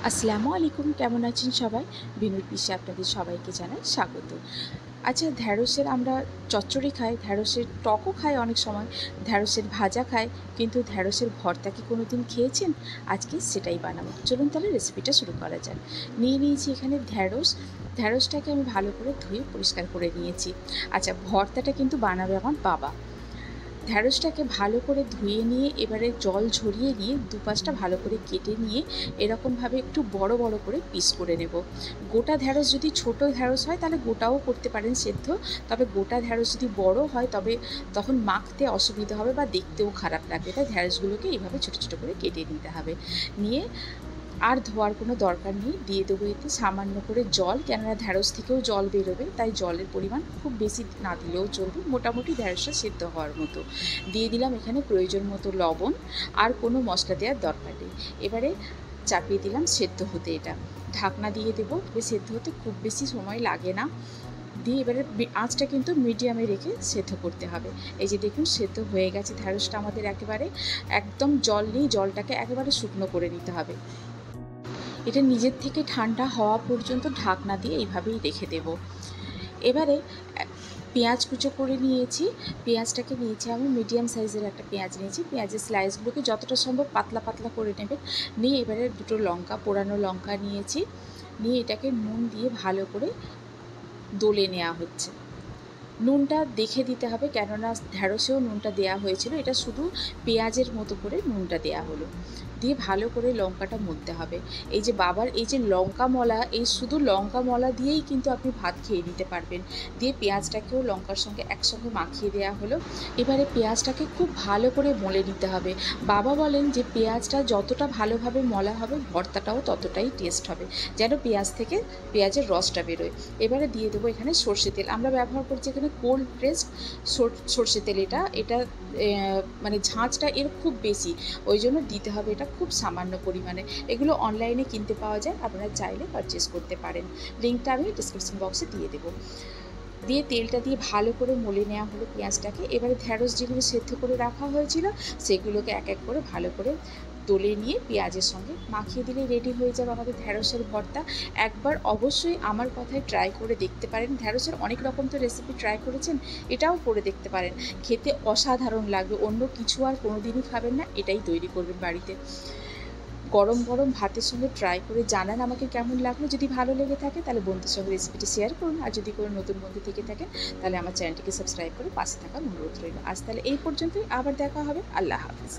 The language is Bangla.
আসসালামু আলাইকুম, কেমন আছেন সবাই? বিনুর পিসে আপনাদের সবাইকে জানাই স্বাগত। আচ্ছা, ঢ্যাঁড়সের আমরা চচ্চড়ি খাই, ঢ্যাঁড়সের টকও খাই অনেক সময়, ঢ্যাঁড়সের ভাজা খাই, কিন্তু ঢ্যাঁড়সের ভর্তা কি কোনো দিন খেয়েছেন? আজকে সেটাই বানাবো। চলুন তাহলে রেসিপিটা শুরু করা যাক। নিয়ে নিয়েছি এখানে ঢ্যাঁড়সটাকে আমি ভালো করে ধুয়ে পরিষ্কার করে নিয়েছি। আচ্ছা, ভর্তাটা কিন্তু বানাবে আমার বাবা। ঢ্যাঁড়সটাকে ভালো করে ধুয়ে নিয়ে এবারে জল ঝরিয়ে নিয়ে দুপাশটা ভালো করে কেটে নিয়ে এরকমভাবে একটু বড় বড় করে পিস করে নেব। গোটা ঢ্যাঁড়স যদি ছোট ঢ্যাঁড়স হয় তাহলে গোটাও করতে পারেন সেদ্ধ, তবে গোটা ঢ্যাঁড়স যদি বড় হয় তবে তখন মাখতে অসুবিধা হবে বা দেখতেও খারাপ লাগবে। তাই ঢ্যাঁড়সগুলোকে এইভাবে ছোটো ছোটো করে কেটে নিতে হবে। নিয়ে আর ধোয়ার কোনো দরকার নেই, দিয়ে দেবো এতে সামান্য করে জল, কেননা ঢ্যাঁড়স থেকেও জল বেরোবে, তাই জলের পরিমাণ খুব বেশি না দিলেও চলবে, মোটামুটি ঢ্যাঁড়সটা সেদ্ধ হওয়ার মতো। দিয়ে দিলাম এখানে প্রয়োজন মতো লবণ, আর কোনো মশলা দেওয়ার দরকার নেই। এবারে চাপিয়ে দিলাম সেদ্ধ হতে, এটা ঢাকনা দিয়ে দেবো, সেদ্ধ হতে খুব বেশি সময় লাগে না। দিয়ে এবারে আঁচটা কিন্তু মিডিয়ামে রেখে সেদ্ধ করতে হবে। এই যে দেখুন সেদ্ধ হয়ে গেছে ঢ্যাঁড়সটা আমাদের, একেবারে একদম জল নেই, জলটাকে একেবারে শুকনো করে নিতে হবে। এটা নিজের থেকে ঠান্ডা হওয়া পর্যন্ত ঢাকনা দিয়ে এইভাবেই রেখে দেব। এবারে পেঁয়াজ কুচো করে নিয়েছি, পেঁয়াজটাকে নিয়েছি আমি মিডিয়াম সাইজের একটা পেঁয়াজ নিয়েছি। পেঁয়াজের স্লাইসগুলোকে যতটা সম্ভব পাতলা পাতলা করে নেবেন। নিয়ে এবারে দুটো লঙ্কা, পোড়ানো লঙ্কা নিয়েছি, নিয়ে এটাকে নুন দিয়ে ভালো করে দলে নেওয়া হচ্ছে। নুনটা দেখে দিতে হবে, কেননা ঢ্যাঁড়সেও নুনটা দেওয়া হয়েছিল, এটা শুধু পেঁয়াজের মতো করে নুনটা দেওয়া হলো। দিয়ে ভালো করে লঙ্কাটা মলতে হবে। এই যে বাবার এই যে লঙ্কা মলা, এই শুধু লঙ্কা মলা দিয়েই কিন্তু আপনি ভাত খেয়ে নিতে পারবেন। দিয়ে পেঁয়াজটাকেও লঙ্কার সঙ্গে একসঙ্গে মাখিয়ে দেওয়া হলো। এবারে পেঁয়াজটাকে খুব ভালো করে মলে নিতে হবে। বাবা বলেন যে পেঁয়াজটা যতটা ভালোভাবে মলা হবে ভর্তাটাও ততটাই টেস্ট হবে, যেন পেঁয়াজ থেকে পেঁয়াজের রসটা বেরোয়। এবারে দিয়ে দেবো এখানে সর্ষে তেল, আমরা ব্যবহার করছি এখানে কোল্ড প্রেসড সর্ষে তেল। এটা মানে ঝাঁঝটা এর খুব বেশি, ওই জন্য দিতে হবে এটা খুব সামান্য পরিমাণে। এগুলো অনলাইনে কিনতে পাওয়া যায়, আপনারা চাইলে পারচেস করতে পারেন, লিঙ্কটা আমি ডিসক্রিপশন বক্সে দিয়ে দেবো। দিয়ে তেলটা দিয়ে ভালো করে মলে নেওয়া হলো পেঁয়াজটাকে। এবারে ঢ্যাঁড়স যেগুলো সেদ্ধ করে রাখা হয়েছিল সেগুলোকে এক এক করে ভালো করে দলে নিয়ে পেঁয়াজের সঙ্গে মাখিয়ে দিলে রেডি হয়ে যাবে আমাদের ঢ্যাঁড়সের ভর্তা। একবার অবশ্যই আমার কথায় ট্রাই করে দেখতে পারেন। ঢ্যাঁড়সের অনেক রকম তো রেসিপি ট্রাই করেছেন, এটাও করে দেখতে পারেন, খেতে অসাধারণ লাগবে। অন্য কিছু আর কোনো দিনই খাবেন না, এটাই তৈরি করবেন বাড়িতে। গরম গরম ভাতের সঙ্গে ট্রাই করে জানান আমাকে কেমন লাগলো। যদি ভালো লেগে থাকে তাহলে বন্ধুর সঙ্গে রেসিপিটি শেয়ার করুন, আর যদি কোনো নতুন বন্ধু থেকে থাকেন তাহলে আমার চ্যানেলটিকে সাবস্ক্রাইব করে পাশে থাকার অনুরোধ রইল। আজ তাহলে এই পর্যন্তই, আবার দেখা হবে। আল্লাহ হাফিজ।